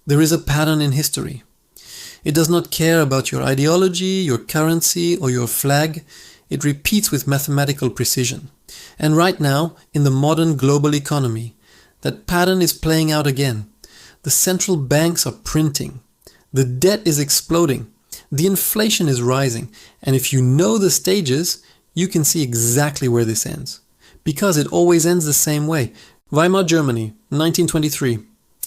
There is a pattern in history. It does not care about your ideology, your currency, or your flag. It repeats with mathematical precision. And right now, in the modern global economy, that pattern is playing out again. The central banks are printing. The debt is exploding. The inflation is rising. And if you know the stages, you can see exactly where this ends. Because it always ends the same way. Weimar Germany, 1923.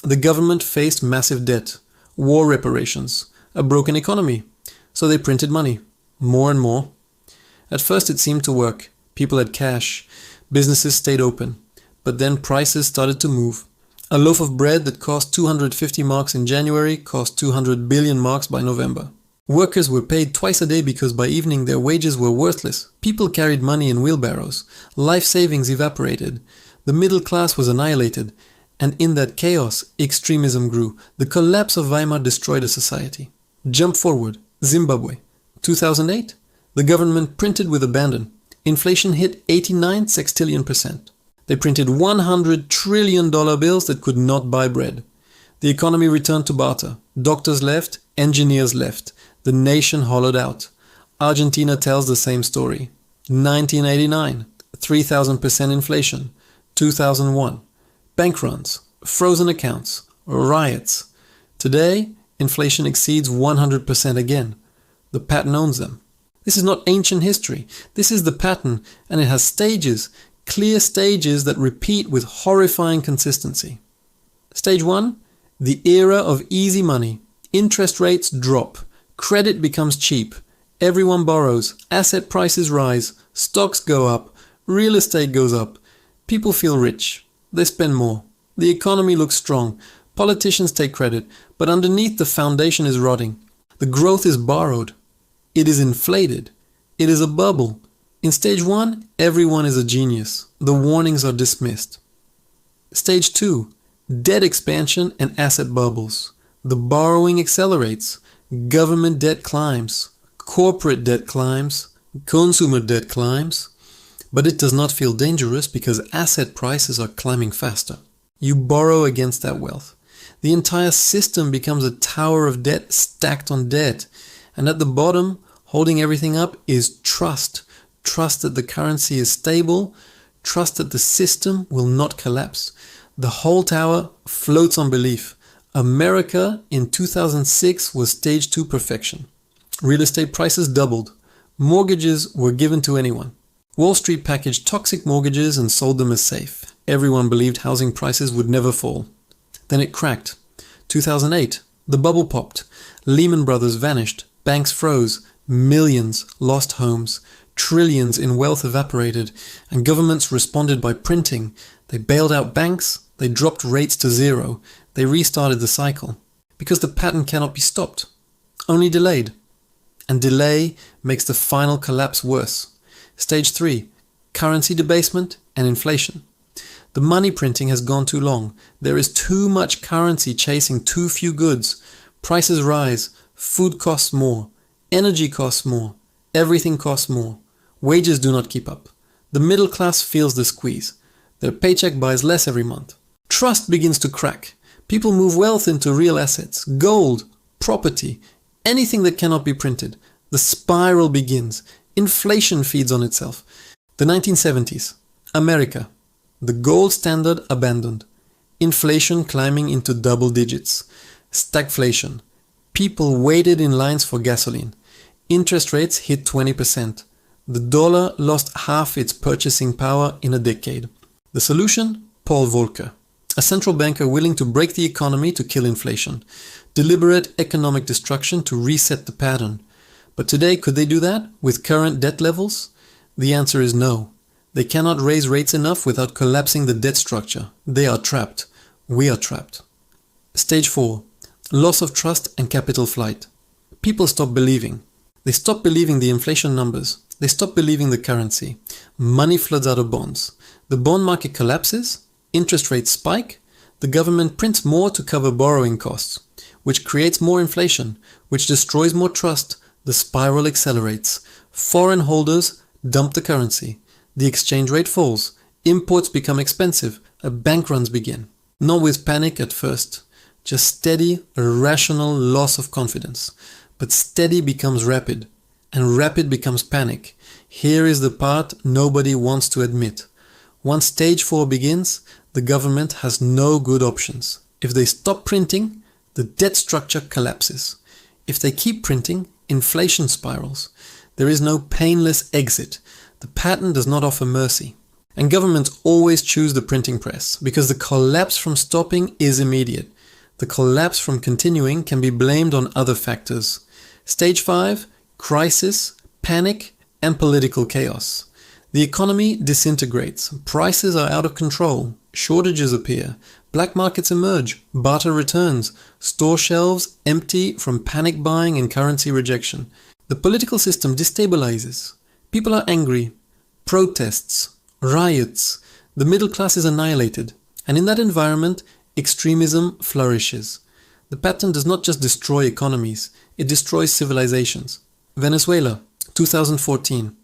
The government faced massive debt, war reparations, a broken economy. So they printed money, more and more. At first it seemed to work. People had cash. Businesses stayed open. But then prices started to move. A loaf of bread that cost 250 marks in January cost 200 billion marks by November. Workers were paid twice a day because by evening their wages were worthless. People carried money in wheelbarrows. Life savings evaporated. The middle class was annihilated. And in that chaos, extremism grew. The collapse of Weimar destroyed a society. Jump forward. Zimbabwe. 2008. The government printed with abandon. Inflation hit 89 sextillion%. They printed $100 trillion bills that could not buy bread. The economy returned to barter. Doctors left, engineers left. The nation hollowed out. Argentina tells the same story. 1989, 3,000% inflation. 2001, bank runs, frozen accounts, riots. Today, inflation exceeds 100% again. The pattern owns them. This is not ancient history. This is the pattern, and it has stages, clear stages that repeat with horrifying consistency. Stage 1, the era of easy money. Interest rates drop. Credit becomes cheap. Everyone borrows. Asset prices rise. Stocks go up. Real estate goes up. People feel rich. They spend more. The economy looks strong. Politicians take credit, but underneath the foundation is rotting. The growth is borrowed. It is inflated. It is a bubble. In stage 1, everyone is a genius. The warnings are dismissed. Stage 2, debt expansion and asset bubbles. The borrowing accelerates. Government debt climbs. Corporate debt climbs. Consumer debt climbs. But it does not feel dangerous because asset prices are climbing faster. You borrow against that wealth. The entire system becomes a tower of debt stacked on debt. And at the bottom, holding everything up, is trust. Trust that the currency is stable. Trust that the system will not collapse. The whole tower floats on belief. America in 2006 was stage 2 perfection. Real estate prices doubled. Mortgages were given to anyone. Wall Street packaged toxic mortgages and sold them as safe. Everyone believed housing prices would never fall. Then it cracked. 2008, the bubble popped. Lehman Brothers vanished. Banks froze. Millions lost homes. Trillions in wealth evaporated. And governments responded by printing. They bailed out banks. They dropped rates to zero. They restarted the cycle. Because the pattern cannot be stopped. Only delayed. And delay makes the final collapse worse. Stage 3, currency debasement and inflation. The money printing has gone too long. There is too much currency chasing too few goods. Prices rise. Food costs more. Energy costs more. Everything costs more. Wages do not keep up. The middle class feels the squeeze. Their paycheck buys less every month. Trust begins to crack. People move wealth into real assets, gold, property, anything that cannot be printed. The spiral begins. Inflation feeds on itself. The 1970s. America. The gold standard abandoned. Inflation climbing into double digits. Stagflation. People waited in lines for gasoline. Interest rates hit 20%. The dollar lost half its purchasing power in a decade. The solution? Paul Volcker. A central banker willing to break the economy to kill inflation. Deliberate economic destruction to reset the pattern. But today, could they do that with current debt levels? The answer is no. They cannot raise rates enough without collapsing the debt structure. They are trapped. We are trapped. Stage 4. Loss of trust and capital flight. People stop believing. They stop believing the inflation numbers. They stop believing the currency. Money floods out of bonds. The bond market collapses. Interest rates spike. The government prints more to cover borrowing costs, which creates more inflation, which destroys more trust. The spiral accelerates. Foreign holders dump the currency. The exchange rate falls. Imports become expensive. Bank runs begin. Not with panic at first. Just steady, irrational loss of confidence. But steady becomes rapid, and rapid becomes panic. Here is the part nobody wants to admit. Once stage 4 begins, the government has no good options. If they stop printing, the debt structure collapses. If they keep printing, inflation spirals. There is no painless exit. The pattern does not offer mercy. And governments always choose the printing press, because the collapse from stopping is immediate. The collapse from continuing can be blamed on other factors. Stage 5, crisis, panic, and political chaos. The economy disintegrates, prices are out of control, shortages appear, black markets emerge, barter returns, store shelves empty from panic buying and currency rejection. The political system destabilizes. People are angry, protests, riots, the middle class is annihilated, and in that environment, extremism flourishes. The pattern does not just destroy economies, it destroys civilizations. Venezuela, 2014.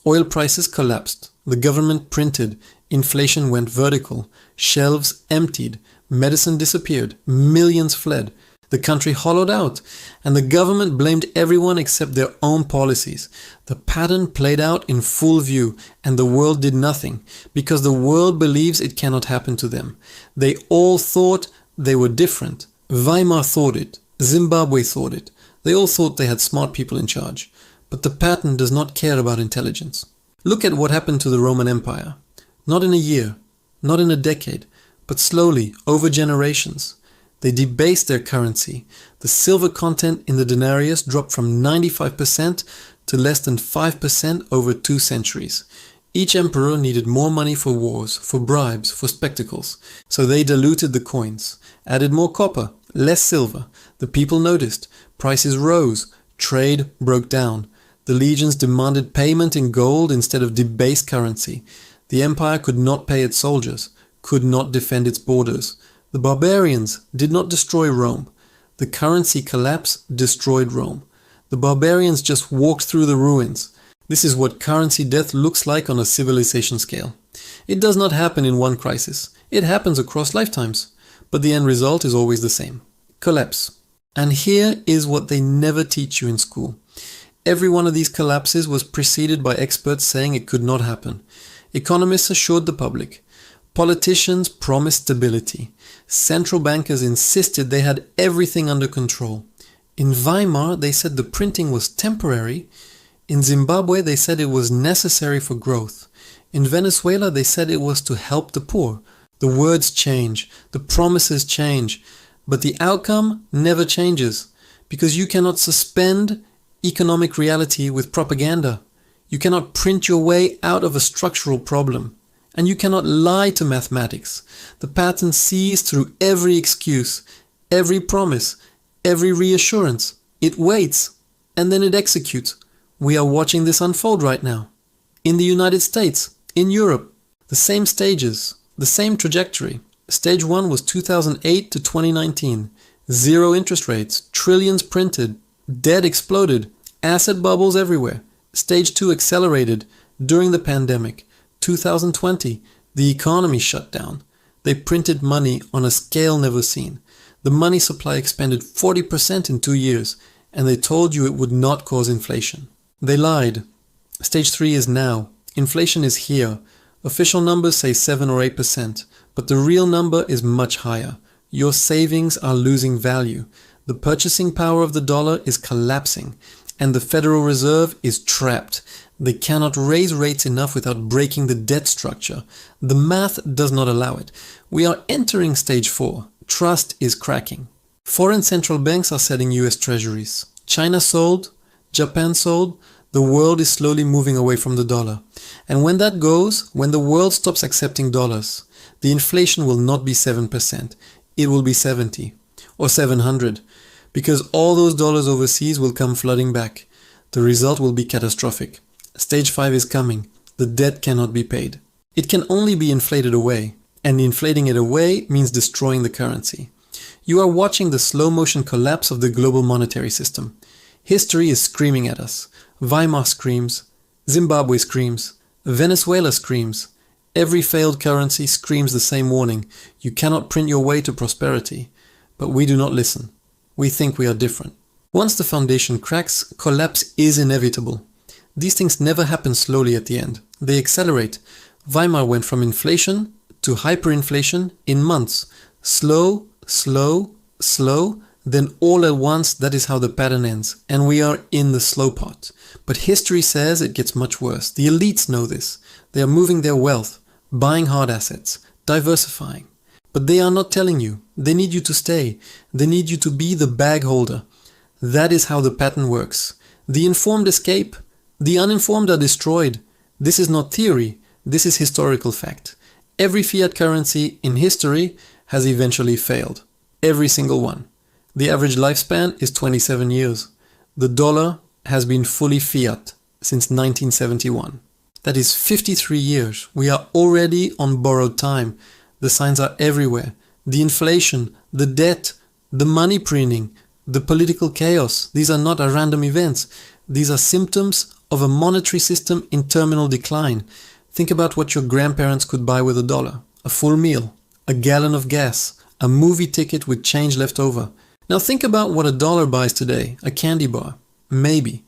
Oil prices collapsed, the government printed, inflation went vertical, shelves emptied, medicine disappeared, millions fled. The country hollowed out, and the government blamed everyone except their own policies. The pattern played out in full view, and the world did nothing, because the world believes it cannot happen to them. They all thought they were different. Weimar thought it. Zimbabwe thought it. They all thought they had smart people in charge. But the pattern does not care about intelligence. Look at what happened to the Roman Empire. Not in a year, not in a decade, but slowly, over generations. They debased their currency. The silver content in the denarius dropped from 95% to less than 5% over 2 centuries. Each emperor needed more money for wars, for bribes, for spectacles. So they diluted the coins, added more copper, less silver. The people noticed. Prices rose. Trade broke down. The legions demanded payment in gold instead of debased currency. The empire could not pay its soldiers, could not defend its borders. The barbarians did not destroy Rome. The currency collapse destroyed Rome. The barbarians just walked through the ruins. This is what currency death looks like on a civilization scale. It does not happen in one crisis. It happens across lifetimes. But the end result is always the same. Collapse. And here is what they never teach you in school. Every one of these collapses was preceded by experts saying it could not happen. Economists assured the public. Politicians promised stability. Central bankers insisted they had everything under control. In Weimar, they said the printing was temporary. In Zimbabwe, they said it was necessary for growth. In Venezuela, they said it was to help the poor. The words change, the promises change, but the outcome never changes, because you cannot suspend economic reality with propaganda. You cannot print your way out of a structural problem. And you cannot lie to mathematics. The pattern sees through every excuse, every promise, every reassurance. It waits, and then it executes. We are watching this unfold right now. In the United States, in Europe, the same stages, the same trajectory. Stage 1 was 2008 to 2019. 0 interest rates, trillions printed, debt exploded, asset bubbles everywhere. Stage 2 accelerated during the pandemic. 2020, the economy shut down. They printed money on a scale never seen. The money supply expanded 40% in 2 years, and they told you it would not cause inflation. They lied. Stage 3 is now. Inflation is here. Official numbers say 7 or 8%, but the real number is much higher. Your savings are losing value. The purchasing power of the dollar is collapsing, and the Federal Reserve is trapped. They cannot raise rates enough without breaking the debt structure. The math does not allow it. We are entering stage 4. Trust is cracking. Foreign central banks are selling US treasuries. China sold, Japan sold. The world is slowly moving away from the dollar. And when that goes, when the world stops accepting dollars, the inflation will not be 7%. It will be 70 or 700, because all those dollars overseas will come flooding back. The result will be catastrophic. Stage 5 is coming. The debt cannot be paid. It can only be inflated away, and inflating it away means destroying the currency. You are watching the slow motion collapse of the global monetary system. History is screaming at us. Weimar screams, Zimbabwe screams, Venezuela screams. Every failed currency screams the same warning. You cannot print your way to prosperity. But we do not listen. We think we are different. Once the foundation cracks, collapse is inevitable. These things never happen slowly at the end. They accelerate. Weimar went from inflation to hyperinflation in months. Slow, slow, slow, then all at once. That is how the pattern ends. And we are in the slow part. But history says it gets much worse. The elites know this. They are moving their wealth, buying hard assets, diversifying. But they are not telling you. They need you to stay. They need you to be the bag holder. That is how the pattern works. The informed escape. The uninformed are destroyed. This is not theory. This is historical fact. Every fiat currency in history has eventually failed. Every single one. The average lifespan is 27 years. The dollar has been fully fiat since 1971. That is 53 years. We are already on borrowed time. The signs are everywhere. The inflation, the debt, the money printing, the political chaos. These are not random events. These are symptoms of a monetary system in terminal decline. Think about what your grandparents could buy with $1. A full meal, a gallon of gas, a movie ticket with change left over. Now think about what $1 buys today. A candy bar. Maybe.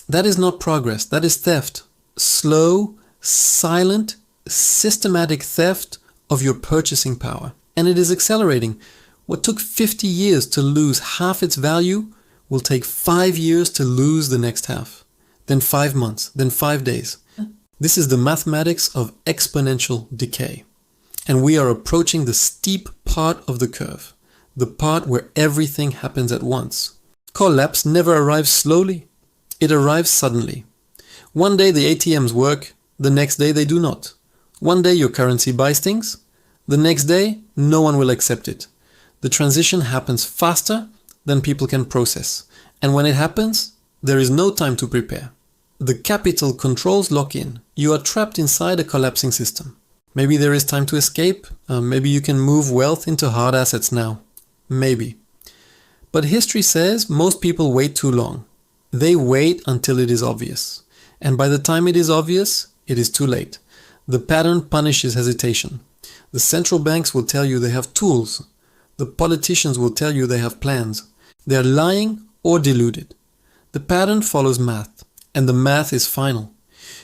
That is not progress. That is theft. Slow, silent, systematic theft of your purchasing power. And it is accelerating. What took 50 years to lose half its value will take 5 years to lose the next half. Then 5 months, then 5 days. This is the mathematics of exponential decay. And we are approaching the steep part of the curve. The part where everything happens at once. Collapse never arrives slowly. It arrives suddenly. One day the ATMs work, the next day they do not. One day your currency buys things, the next day no one will accept it. The transition happens faster than people can process. And when it happens, there is no time to prepare. The capital controls lock in. You are trapped inside a collapsing system. Maybe there is time to escape. Maybe you can move wealth into hard assets now. Maybe. But history says most people wait too long. They wait until it is obvious. And by the time it is obvious, it is too late. The pattern punishes hesitation. The central banks will tell you they have tools. The politicians will tell you they have plans. They are lying or deluded. The pattern follows math, and the math is final.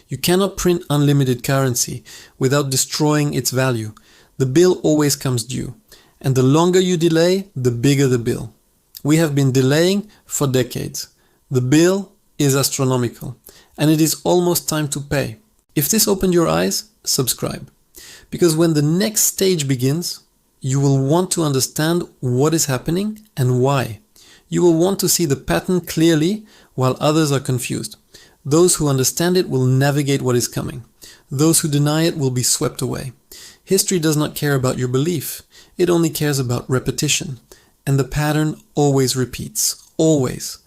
You cannot print unlimited currency without destroying its value. The bill always comes due. And the longer you delay, the bigger the bill. We have been delaying for decades. The bill is astronomical, and it is almost time to pay. If this opened your eyes, subscribe. Because when the next stage begins, you will want to understand what is happening and why. You will want to see the pattern clearly while others are confused. Those who understand it will navigate what is coming. Those who deny it will be swept away. History does not care about your belief. It only cares about repetition. And the pattern always repeats. Always.